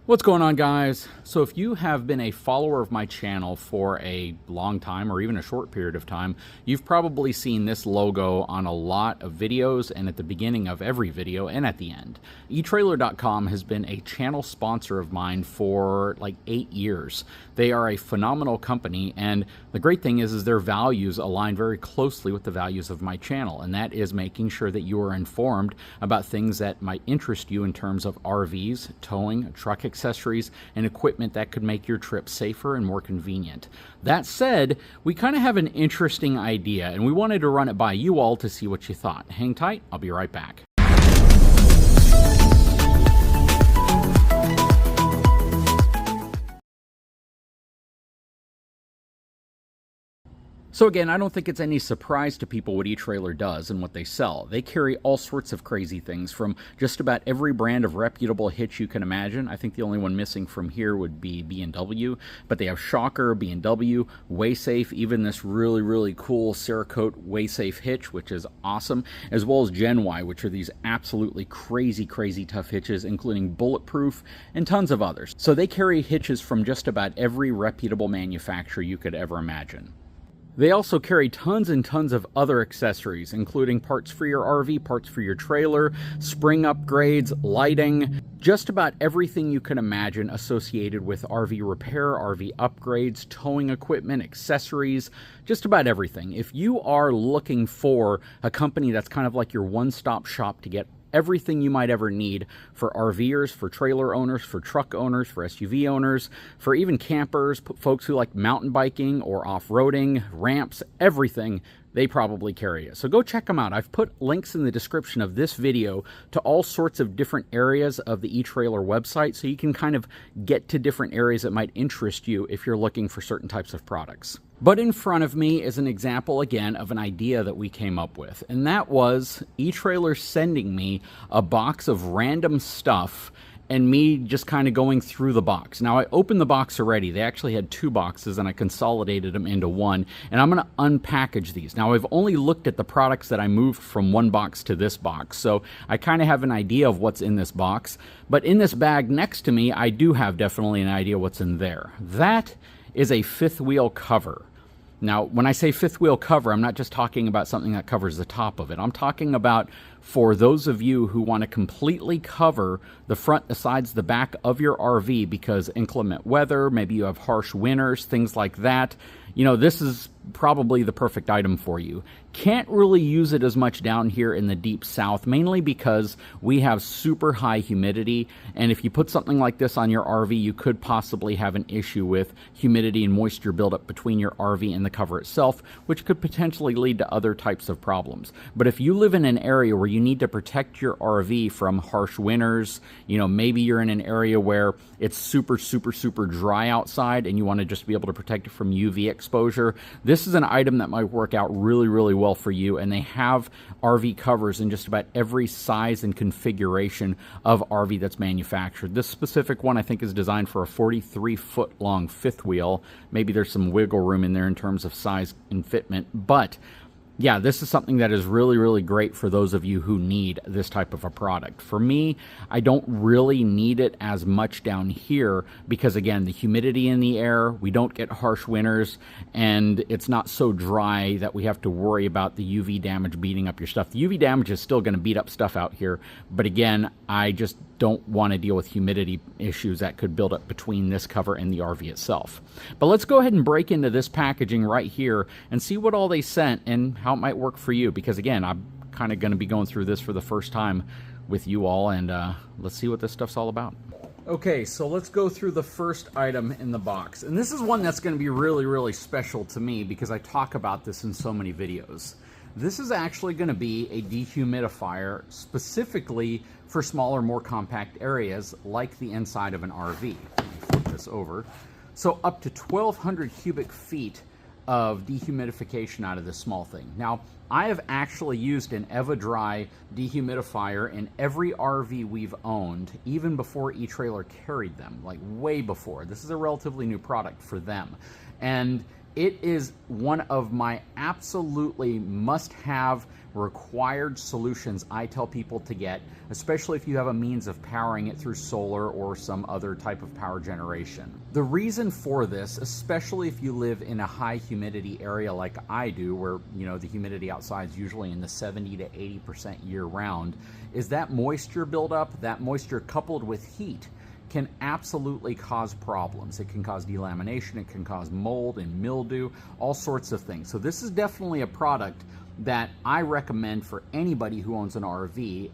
What's going on, guys? So if you have been a follower of my channel for a long time or even a short period of time, you've probably seen this logo on a lot of videos and at the beginning of every video and at the end. eTrailer.com has been a channel sponsor of mine for like 8 years. They are a phenomenal company, and the great thing is their values align very closely with the values of my channel, and that is making sure that you are informed about things that might interest you in terms of RVs, towing, truck accessories, and equipment that could make your trip safer and more convenient. That said, we kind of have an interesting idea, and we wanted to run it by you all to see what you thought. Hang tight, I'll be right back. So again, I don't think it's any surprise to people what eTrailer does and what they sell. They carry all sorts of crazy things from just about every brand of reputable hitch you can imagine. I think the only one missing from here would be B&W, but they have Shocker, B&W, WaySafe, even this really cool Cerakote WaySafe hitch, which is awesome, as well as Gen Y, which are these absolutely crazy tough hitches, including Bulletproof and tons of others. So they carry hitches from just about every reputable manufacturer you could ever imagine. They also carry tons and tons of other accessories, including parts for your RV, parts for your trailer, spring upgrades, lighting, just about everything you can imagine associated with RV repair, RV upgrades, towing equipment, accessories, just about everything. If you are looking for a company that's kind of like your one-stop shop to get everything you might ever need for RVers, for trailer owners, for truck owners, for SUV owners, for even campers, folks who like mountain biking or off-roading, ramps, everything, they probably carry it. So go check them out. I've put links in the description of this video to all sorts of different areas of the eTrailer website, so you can kind of get to different areas that might interest you if you're looking for certain types of products. But in front of me is an example, again, of an idea that we came up with, and that was eTrailer sending me a box of random stuff and me just kind of going through the box. Now, I opened the box already. They actually had 2 boxes, and I consolidated them into one, and I'm going to unpackage these. Now, I've only looked at the products that I moved from one box to this box, so I kind of have an idea of what's in this box. But in this bag next to me, I do have definitely an idea what's in there. That is a fifth wheel cover. Now, when I say fifth wheel cover, I'm not just talking about something that covers the top of it. I'm talking about for those of you who want to completely cover the front, the sides, the back of your RV because inclement weather, maybe you have harsh winters, things like that. You know, this is probably the perfect item for you. Can't really use it as much down here in the deep south, mainly because we have super high humidity, and if you put something like this on your RV, you could possibly have an issue with humidity and moisture buildup between your RV and the cover itself, which could potentially lead to other types of problems. But if you live in an area where you need to protect your RV from harsh winters, you know, maybe you're in an area where it's super dry outside and you want to just be able to protect it from UV exposure, this is an item that might work out really well for you, and they have RV covers in just about every size and configuration of RV that's manufactured. This specific one I think is designed for a 43-foot long fifth wheel. Maybe there's some wiggle room in there in terms of size and fitment, but yeah, this is something that is really great for those of you who need this type of a product. For me, I don't really need it as much down here because, again, the humidity in the air, we don't get harsh winters, and it's not so dry that we have to worry about the UV damage beating up your stuff. The UV damage is still going to beat up stuff out here, but again, I just don't want to deal with humidity issues that could build up between this cover and the RV itself. But let's go ahead and break into this packaging right here and see what all they sent and how it might work for you, because again, I'm kind of going to be going through this for the first time with you all, and let's see what this stuff's all about. Okay, so let's go through the first item in the box, and this is one that's going to be really special to me because I talk about this in so many videos. This is actually going to be a dehumidifier specifically for smaller, more compact areas like the inside of an RV. Let me flip this over. So up to 1,200 cubic feet of dehumidification out of this small thing. Now, I have actually used an EvaDry dehumidifier in every RV we've owned, even before eTrailer carried them, like way before. This is a relatively new product for them. And It is one of my absolutely must-have required solutions I tell people to get, especially if you have a means of powering it through solar or some other type of power generation. The reason for this, especially if you live in a high humidity area like I do, where the humidity outside is usually in the 70 to 80% year round, is that moisture buildup, that moisture coupled with heat, can absolutely cause problems. It can cause delamination, it can cause mold and mildew, all sorts of things. So this is definitely a product that I recommend for anybody who owns an RV,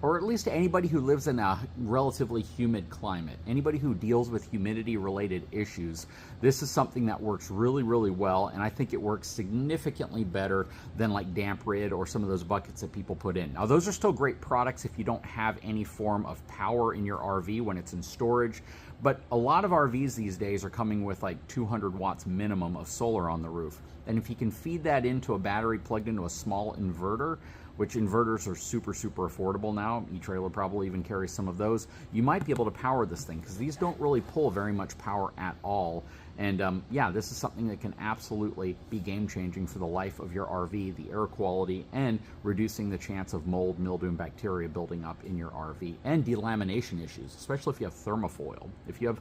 or at least anybody who lives in a relatively humid climate, anybody who deals with humidity related issues. This is something that works really, really well, and I think it works significantly better than like Damp Rid or some of those buckets that people put in. Now those are still great products if you don't have any form of power in your RV when it's in storage, but a lot of RVs these days are coming with like 200 watts minimum of solar on the roof. And if you can feed that into a battery plugged into a small inverter, which inverters are super, super affordable now, eTrailer probably even carries some of those, you might be able to power this thing, because these don't really pull very much power at all. And yeah, this is something that can absolutely be game-changing for the life of your RV, the air quality, and reducing the chance of mold, mildew, and bacteria building up in your RV, and delamination issues, especially if you have thermofoil. If you have,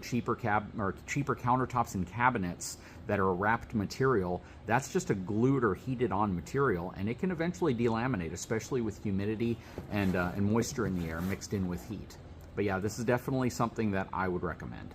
cheaper countertops and cabinets that are a wrapped material, that's just a glued or heated on material, and it can eventually delaminate, especially with humidity and moisture in the air mixed in with heat. But yeah, this is definitely something that I would recommend.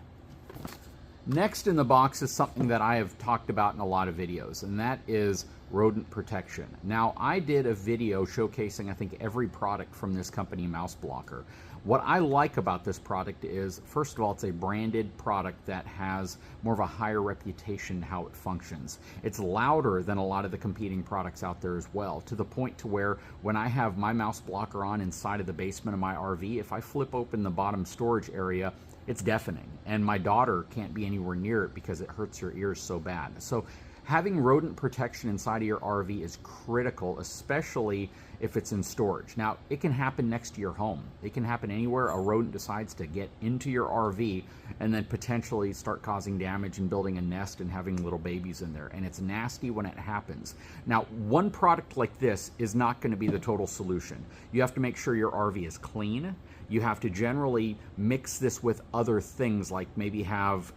Next in the box is something that I have talked about in a lot of videos, and that is rodent protection. Now, I did a video showcasing, I think, every product from this company, Mouse Blocker. What I like about this product is, first of all, it's a branded product that has more of a higher reputation how it functions. It's louder than a lot of the competing products out there as well, to the point to where when I have my Mouse Blocker on inside of the basement of my RV, if I flip open the bottom storage area, it's deafening, and my daughter can't be anywhere near it because it hurts her ears so bad. So having rodent protection inside of your RV is critical, especially if it's in storage. Now, it can happen next to your home. It can happen anywhere a rodent decides to get into your RV and then potentially start causing damage and building a nest and having little babies in there. And it's nasty when it happens. Now, one product like this is not going to be the total solution. You have to make sure your RV is clean. You have to generally mix this with other things, like maybe have,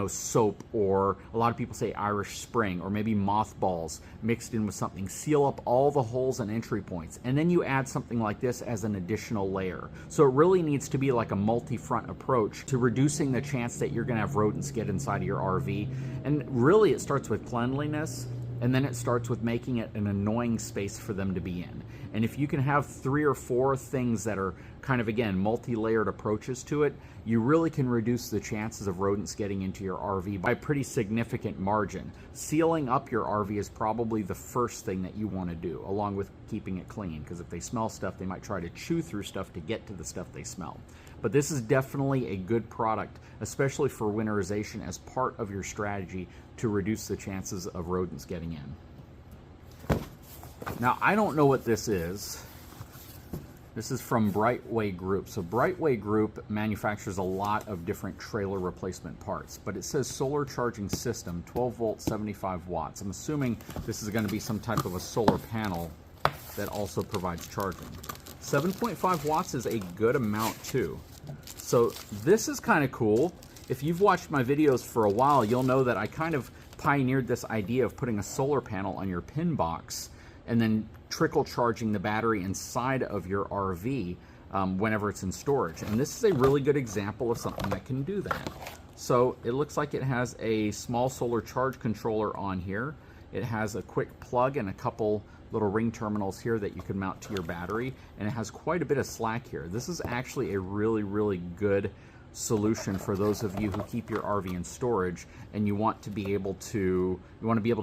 soap, or a lot of people say Irish Spring, or maybe mothballs mixed in with something. Seal up all the holes and entry points, and then you add something like this as an additional layer. So it really needs to be like a multi-front approach to reducing the chance that you're going to have rodents get inside of your RV. And really, it starts with cleanliness, and then it starts with making it an annoying space for them to be in. And if you can have 3 or 4 things that are kind of, again, multi-layered approaches to it, you really can reduce the chances of rodents getting into your RV by a pretty significant margin. Sealing up your RV is probably the first thing that you want to do, along with keeping it clean, because if they smell stuff, they might try to chew through stuff to get to the stuff they smell. But this is definitely a good product, especially for winterization, as part of your strategy to reduce the chances of rodents getting in. Now, I don't know what this is. This is from Brightway Group. So Brightway Group manufactures a lot of different trailer replacement parts, but it says solar charging system, 12 volts, 75 watts. I'm assuming this is going to be some type of a solar panel that also provides charging. 7.5 watts is a good amount too. So this is kind of cool. If you've watched my videos for a while, you'll know that I kind of pioneered this idea of putting a solar panel on your PinBox and then trickle charging the battery inside of your RV whenever it's in storage. And this is a really good example of something that can do that. So it looks like it has a small solar charge controller on here. It has a quick plug and a couple little ring terminals here that you can mount to your battery, and it has quite a bit of slack here. This is actually a really, really good solution for those of you who keep your RV in storage and you want to be able to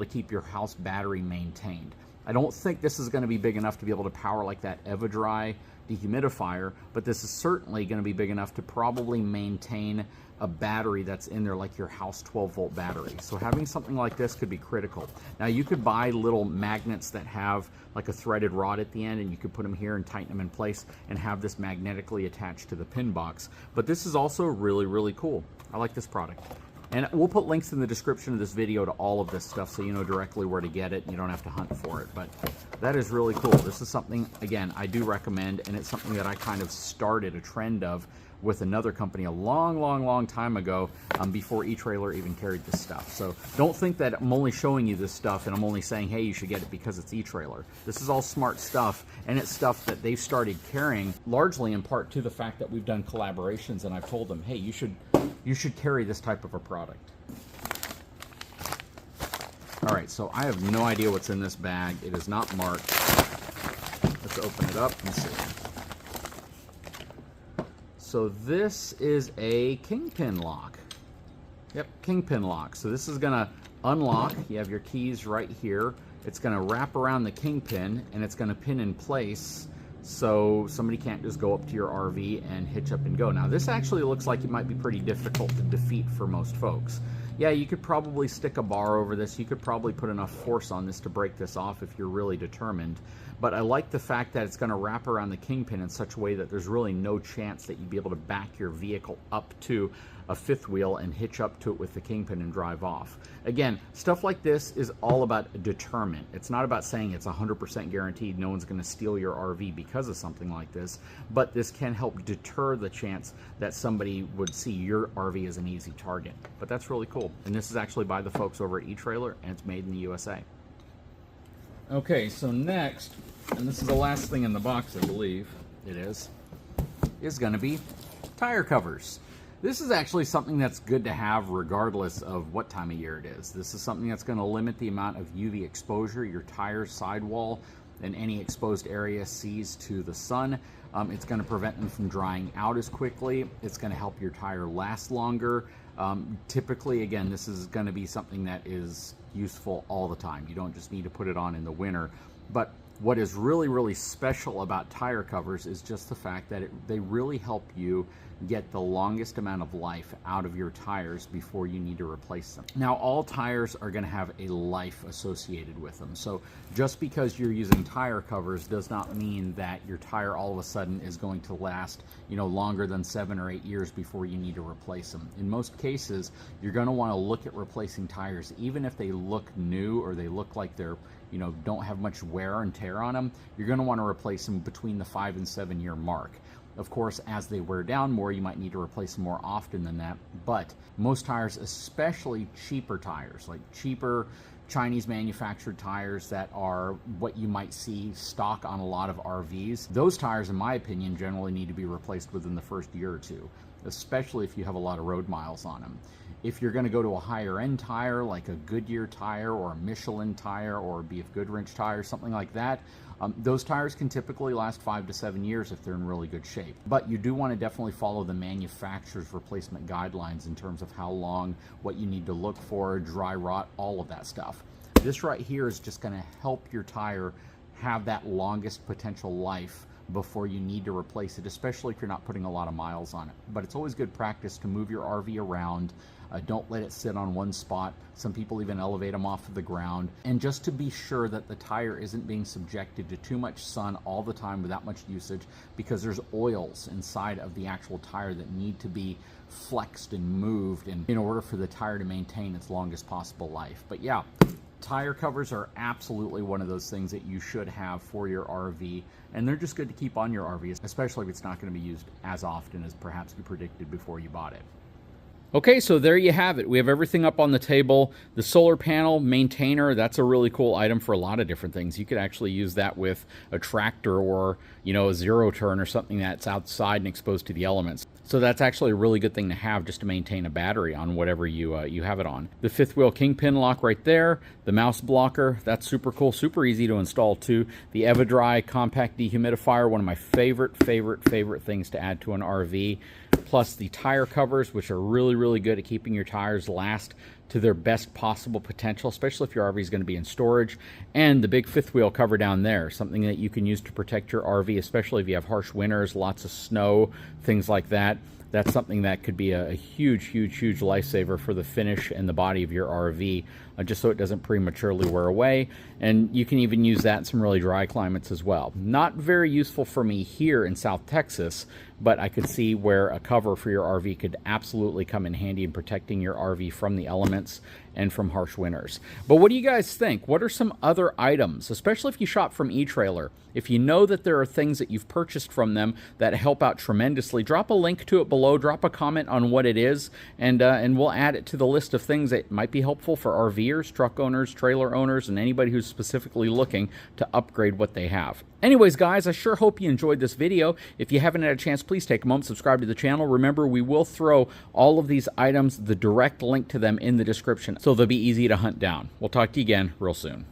keep your house battery maintained. I don't think this is going to be big enough to be able to power like that EverDry dehumidifier, but this is certainly going to be big enough to probably maintain a battery that's in there, like your house 12-volt battery. So having something like this could be critical. Now, you could buy little magnets that have like a threaded rod at the end, and you could put them here and tighten them in place and have this magnetically attached to the PinBox. But this is also really, really cool. I like this product. And we'll put links in the description of this video to all of this stuff so you know directly where to get it and you don't have to hunt for it. But that is really cool. This is something, again, I do recommend, and it's something that I kind of started a trend of with another company a long time ago, before eTrailer even carried this stuff. So don't think that I'm only showing you this stuff and I'm only saying, hey, you should get it because it's eTrailer. This is all smart stuff, and it's stuff that they've started carrying largely in part to the fact that we've done collaborations, and I've told them, hey, you should carry this type of a product. All right, so I have no idea what's in this bag. It is not marked. Let's open it up and see. So this is a Kingpin lock. Yep, Kingpin lock. So this is gonna unlock. You have your keys right here. It's gonna wrap around the Kingpin, and it's gonna pin in place so somebody can't just go up to your RV and hitch up and go. Now this actually looks like it might be pretty difficult to defeat for most folks. Yeah, you could probably stick a bar over this. You could probably put enough force on this to break this off if you're really determined. But I like the fact that it's going to wrap around the Kingpin in such a way that there's really no chance that you'd be able to back your vehicle up to a fifth wheel and hitch up to it with the Kingpin and drive off. Again, stuff like this is all about deterrent. It's not about saying it's 100% guaranteed no one's going to steal your RV because of something like this, but this can help deter the chance that somebody would see your RV as an easy target. But that's really cool. And this is actually by the folks over at eTrailer, and it's made in the USA. Okay, so next, and this is the last thing in the box, I believe it is going to be tire covers. This is actually something that's good to have regardless of what time of year it is. This is something that's going to limit the amount of UV exposure your tire sidewall and any exposed area sees to the sun. It's going to prevent them from drying out as quickly. It's going to help your tire last longer. Typically, again, this is going to be something that is useful all the time. You don't just need to put it on in the winter. But what is really special about tire covers is just the fact that they really help you get the longest amount of life out of your tires before you need to replace them. Now, all tires are going to have a life associated with them. So just because you're using tire covers does not mean that your tire all of a sudden is going to last, longer than 7 or 8 years before you need to replace them. In most cases, you're going to want to look at replacing tires, even if they look new or they look like they're don't have much wear and tear on them. You're going to want to replace them between the 5 and 7 year mark. Of course, as they wear down more, you might need to replace them more often than that. But most tires, especially cheaper tires, like cheaper Chinese manufactured tires that are what you might see stock on a lot of RVs, those tires, in my opinion, generally need to be replaced within the first year or two, especially if you have a lot of road miles on them. If you're going to go to a higher end tire like a Goodyear tire or a Michelin tire or a BF Goodrich tire, something like that, those tires can typically last 5 to 7 years if they're in really good shape. But you do want to definitely follow the manufacturer's replacement guidelines in terms of how long, what you need to look for, dry rot, all of that stuff. This right here is just going to help your tire have that longest potential life before you need to replace it, especially if you're not putting a lot of miles on it. But it's always good practice to move your RV around. Don't let it sit on one spot. Some people even elevate them off of the ground. And just to be sure that the tire isn't being subjected to too much sun all the time without much usage, because there's oils inside of the actual tire that need to be flexed and moved in order for the tire to maintain its longest possible life. But yeah, tire covers are absolutely one of those things that you should have for your RV, and they're just good to keep on your RV, especially if it's not going to be used as often as perhaps you predicted before you bought it. Okay, so there you have it. We have everything up on the table. The solar panel maintainer, that's a really cool item for a lot of different things. You could actually use that with a tractor or, a zero turn or something that's outside and exposed to the elements. So that's actually a really good thing to have just to maintain a battery on whatever you have it on. The fifth wheel Kingpin lock right there. The mouse blocker, that's super cool, super easy to install too. The EverDry compact dehumidifier, one of my favorite things to add to an RV. Plus the tire covers, which are really good at keeping your tires last to their best possible potential, especially if your RV is going to be in storage. And the big fifth wheel cover down there, something that you can use to protect your RV, especially if you have harsh winters, lots of snow, things like that. That's something that could be a huge lifesaver for the finish and the body of your RV, just so it doesn't prematurely wear away. And you can even use that in some really dry climates as well. Not very useful for me here in South Texas, but I could see where a cover for your RV could absolutely come in handy in protecting your RV from the elements and from harsh winters. But what do you guys think? What are some other items, especially if you shop from eTrailer? If you know that there are things that you've purchased from them that help out tremendously, drop a link to it below, drop a comment on what it is, and we'll add it to the list of things that might be helpful for RVers, truck owners, trailer owners, and anybody who's specifically looking to upgrade what they have. Anyways, guys, I sure hope you enjoyed this video. If you haven't had a chance, please take a moment, subscribe to the channel. Remember, we will throw all of these items, the direct link to them in the description, so they'll be easy to hunt down. We'll talk to you again real soon.